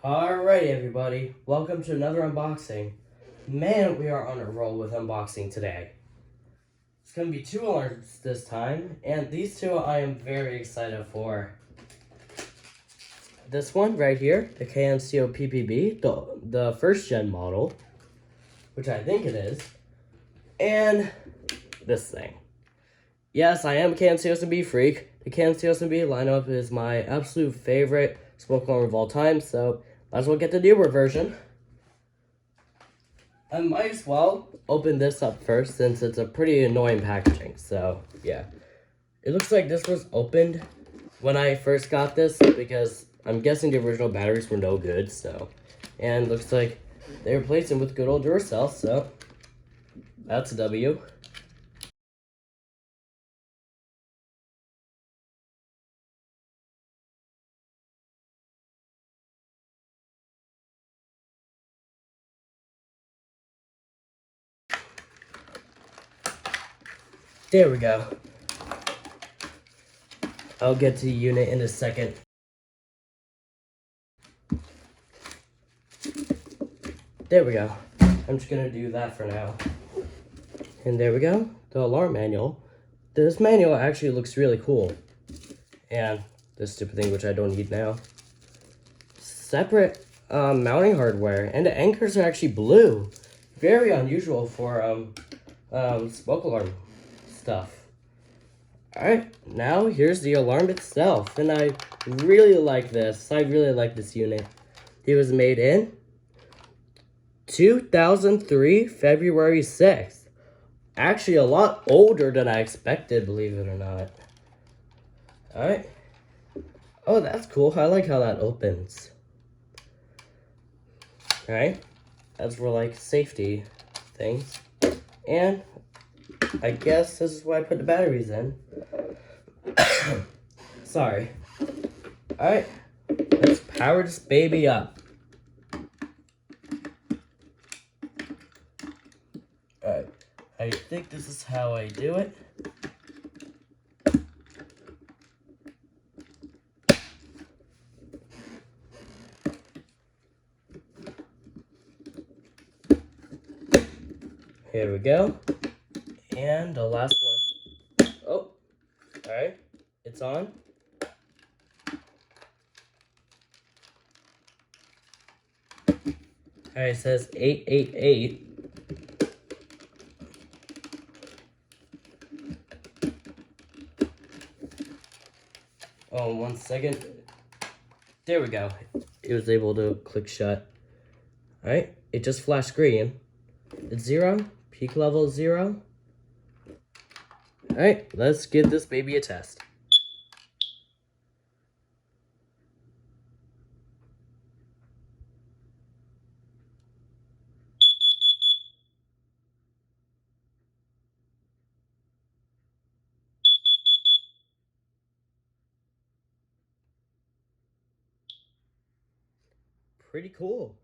Alright everybody, welcome to another unboxing. Man, we are on a roll with unboxing today. It's going to be 2 alarms this time, and these 2 I am very excited for. This one right here, the KN-COPP-B, the first gen model, which I think it is, and this thing. Yes, I am a KN-COSM-B freak. The KN-COSM-B lineup is my absolute favorite smoke alarm of all time, so might as well get the newer version. I might as well open this up first since it's a pretty annoying packaging, so yeah. It looks like this was opened when I first got this because I'm guessing the original batteries were no good, so. And it looks like they replaced them with good old Duracell, so that's a W. There we go. I'll get to the unit in a second. There we go. I'm just gonna do that for now. And there we go, the alarm manual. This manual actually looks really cool. And this stupid thing, which I don't need now. Separate mounting hardware, and the anchors are actually blue. Very unusual for smoke alarm stuff. Alright, now here's the alarm itself, and I really like this. I really like this unit. It was made in 2003, February 6th. Actually, a lot older than I expected, believe it or not. Alright. Oh, that's cool. I like how that opens. Alright. That's for, like, safety things. And I guess this is why I put the batteries in. Sorry. Alright. Let's power this baby up. Alright. I think this is how I do it. Here we go. And the last one. Oh, alright. It's on. Alright, it says 888. Oh, 1 second. There we go. It was able to click shut. Alright, it just flashed green. It's 0. Peak level is 0. Alright, let's give this baby a test. Pretty cool.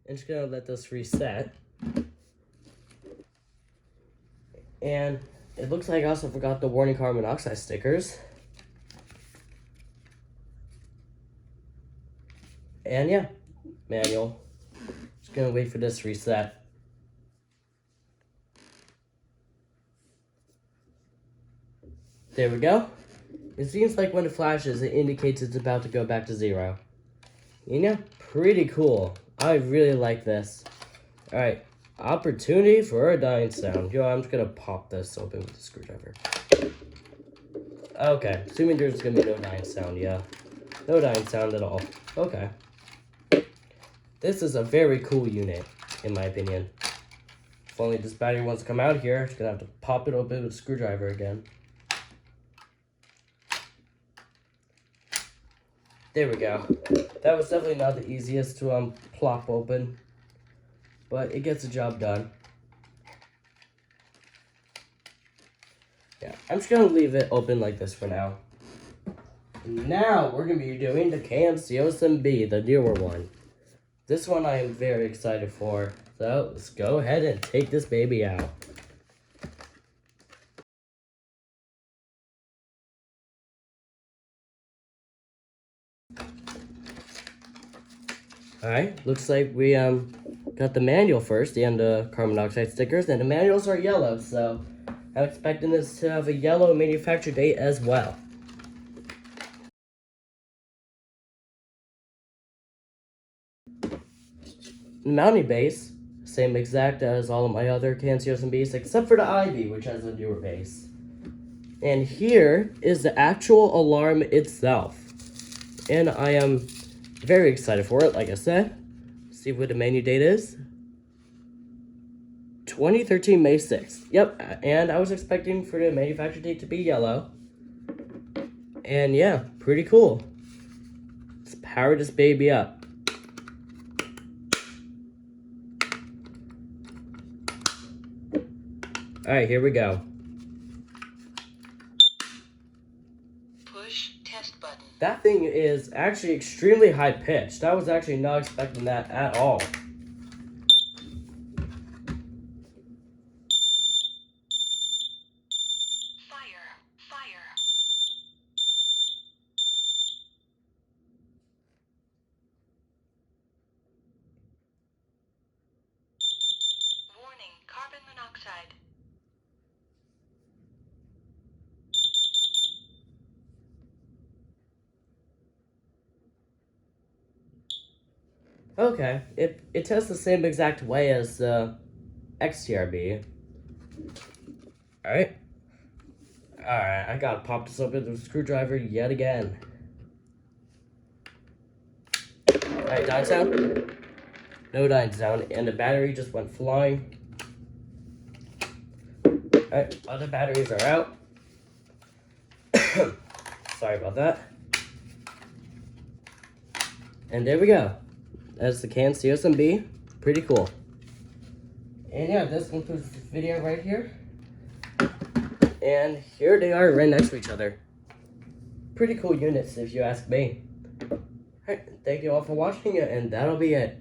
I'm just gonna let this reset. And it looks like I also forgot the warning carbon monoxide stickers. And yeah, manual. Just gonna wait for this to reset. There we go. It seems like when it flashes, it indicates it's about to go back to 0. You know, pretty cool. I really like this. Alright, opportunity for a dying sound. Yo, I'm just gonna pop this open with a screwdriver. Okay, assuming there's gonna be no dying sound, yeah. No dying sound at all. Okay. This is a very cool unit, in my opinion. If only this battery wants to come out here, I'm just gonna have to pop it open with a screwdriver again. There we go. That was definitely not the easiest to plop open, but it gets the job done. Yeah, I'm just gonna leave it open like this for now. Now we're gonna be doing the KN-COSM-B, the newer one. This one I am very excited for. So let's go ahead and take this baby out. Alright, looks like we got the manual first and the carbon monoxide stickers, and the manuals are yellow, so I'm expecting this to have a yellow manufacture date as well. The mounting base, same exact as all of my other KN-COSM-Bs, except for the IB, which has a newer base. And here is the actual alarm itself. And I am very excited for it, like I said. See what the menu date is. 2013 May 6th. Yep, and I was expecting for the manufacture date to be yellow. And yeah, pretty cool. Let's power this baby up. Alright, here we go. Push test button. That thing is actually extremely high pitched. I was actually not expecting that at all. Fire. Warning, carbon monoxide. Okay, it tests the same exact way as the XTRB. Alright, I gotta pop this open with a screwdriver yet again. Alright, dying sound? No dying sound, and the battery just went flying. Alright, other batteries are out. Sorry about that. And there we go. That's the KN-COSM-B. Pretty cool. And yeah, this concludes this video right here. And here they are right next to each other. Pretty cool units if you ask me. Alright, thank you all for watching, and that'll be it.